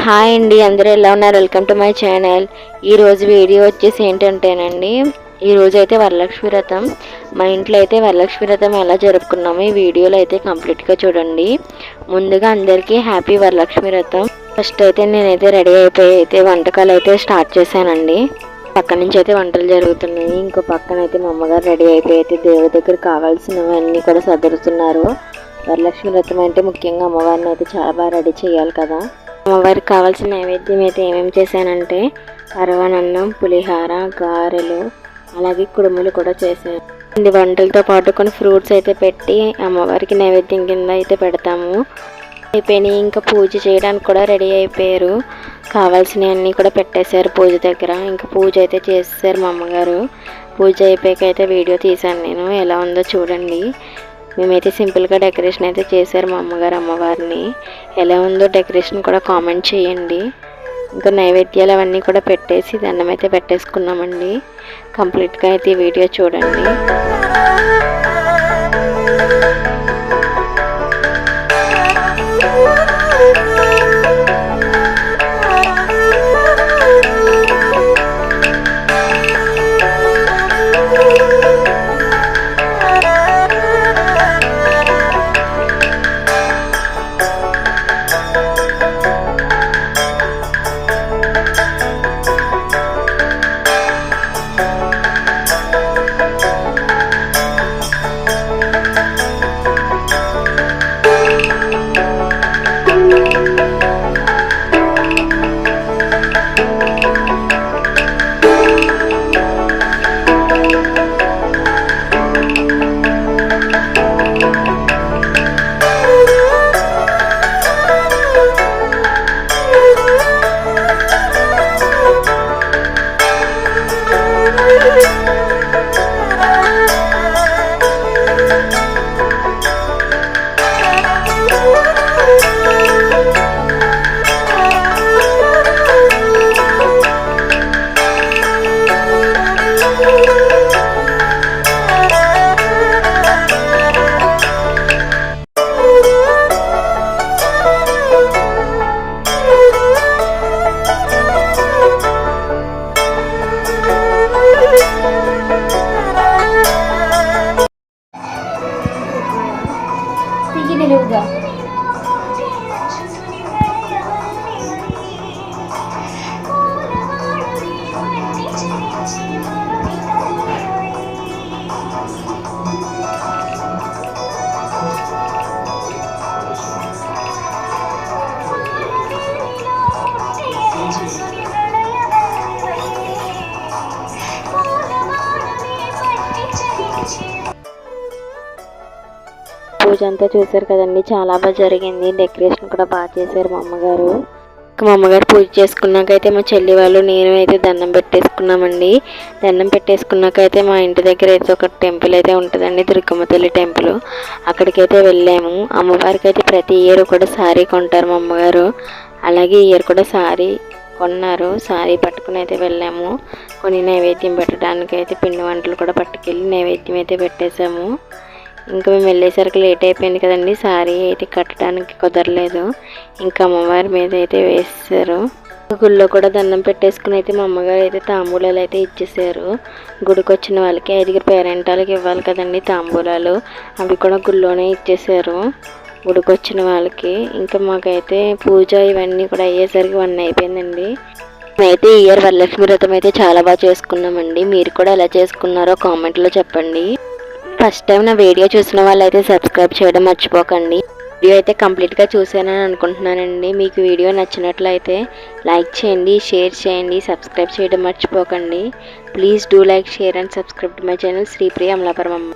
Hi అండి, అందరూ ఎలా ఉన్నారు? Welcome to my channel. ఈరోజు వీడియో వచ్చేసి ఏంటంటేనండి, ఈరోజు అయితే వరలక్ష్మి వ్రతం. మా ఇంట్లో అయితే వరలక్ష్మి వ్రతం ఎలా జరుపుకున్నామో ఈ వీడియోలో అయితే కంప్లీట్గా చూడండి. ముందుగా అందరికీ హ్యాపీ వరలక్ష్మి వ్రతం. ఫస్ట్ అయితే నేనైతే రెడీ అయిపోయి అయితే వంటకాలు అయితే స్టార్ట్ చేశానండి. పక్క నుంచి అయితే వంటలు జరుగుతున్నాయి. ఇంకో పక్కన అయితే మా అమ్మగారు రెడీ అయిపోయి అయితే దేవుడి దగ్గర కావాల్సినవన్నీ కూడా సదురుతున్నారు. వరలక్ష్మి వ్రతం అంటే ముఖ్యంగా అమ్మవారిని అయితే చాలా బాగా రెడీ చేయాలి కదా. అమ్మవారికి కావాల్సిన నైవేద్యం అయితే ఏమేమి చేశానంటే పరవాన్నం, పులిహార, గారెలు, అలాగే కుడుములు కూడా చేశాను. ఇది వంటలతో పాటు కొన్ని ఫ్రూట్స్ అయితే పెట్టి అమ్మవారికి నైవేద్యం కింద అయితే పెడతాము. అయిపోయినాయి. ఇంకా పూజ చేయడానికి కూడా రెడీ అయిపోయారు. కావాల్సినవన్నీ కూడా పెట్టేశారు పూజ దగ్గర. ఇంకా పూజ అయితే చేసేసారు మా అమ్మగారు. పూజ అయిపోయాక అయితే వీడియో తీశాను నేను, ఎలా ఉందో చూడండి. మేమైతే సింపుల్గా డెకరేషన్ అయితే చేశారు మా అమ్మగారు అమ్మవారిని. ఎలా ఉందో డెకరేషన్ కూడా కామెంట్ చేయండి. ఇంకా నైవేద్యాలు అవన్నీ కూడా పెట్టేసి దండం అయితే పెట్టేసుకున్నామండి. కంప్లీట్గా అయితే ఈ వీడియో చూడండి. నిలువుగా పూజ అంతా చూసారు కదండి, చాలా బాగా జరిగింది. డెకరేషన్ కూడా బాగా చేశారు మా అమ్మగారు. మా అమ్మగారు పూజ చేసుకున్నాకైతే మా చెల్లి వాళ్ళు నేను అయితే దండం పెట్టేసుకున్నామండి. దండం పెట్టేసుకున్నాకైతే మా ఇంటి దగ్గర అయితే ఒక టెంపుల్ అయితే ఉంటుందండి, దుర్గమ్మ తల్లి టెంపుల్. అక్కడికైతే వెళ్ళాము. అమ్మవారికి అయితే ప్రతి ఇయర్ కూడా శారీ కొంటారు మా అమ్మగారు. అలాగే ఈ ఇయర్ కూడా శారీ కొన్నారు. శారీ పట్టుకుని అయితే వెళ్ళాము. కొన్ని నైవేద్యం పెట్టడానికి అయితే పిండి వంటలు కూడా పట్టుకెళ్ళి నైవేద్యం అయితే పెట్టేశాము. ఇంకా మేము వెళ్ళేసరికి లేట్ అయిపోయింది కదండి, శారీ అయితే కట్టడానికి కుదరలేదు. ఇంకా అమ్మవారి మీద అయితే వేసేసారు. గుళ్ళో కూడా దండం పెట్టేసుకుని అయితే మా అమ్మగారు అయితే తాంబూలాలు అయితే ఇచ్చేసారు. గుడికి వచ్చిన వాళ్ళకి 5 పేరెంటాలకి ఇవ్వాలి కదండి తాంబూలాలు, అవి కూడా గుళ్ళోనే ఇచ్చేసారు గుడికి వచ్చిన వాళ్ళకి. ఇంకా మాకైతే పూజ ఇవన్నీ కూడా అయ్యేసరికి 1 అయిపోయిందండి. మేమైతే ఈ ఇయర్ వరలక్ష్మి వ్రతం అయితే చాలా బాగా చేసుకున్నామండి. మీరు కూడా ఎలా చేసుకున్నారో కామెంట్లో చెప్పండి. ఫస్ట్ టైం నా వీడియో చూసిన వాళ్ళైతే సబ్స్క్రైబ్ చేయడం మర్చిపోకండి. వీడియో అయితే కంప్లీట్గా చూసానని అనుకుంటున్నానండి. మీకు వీడియో నచ్చినట్లయితే లైక్ చేయండి, షేర్ చేయండి, సబ్స్క్రైబ్ చేయడం మర్చిపోకండి. Please do like, share and subscribe to my channel Sripriya Amalapuram అమ్మ.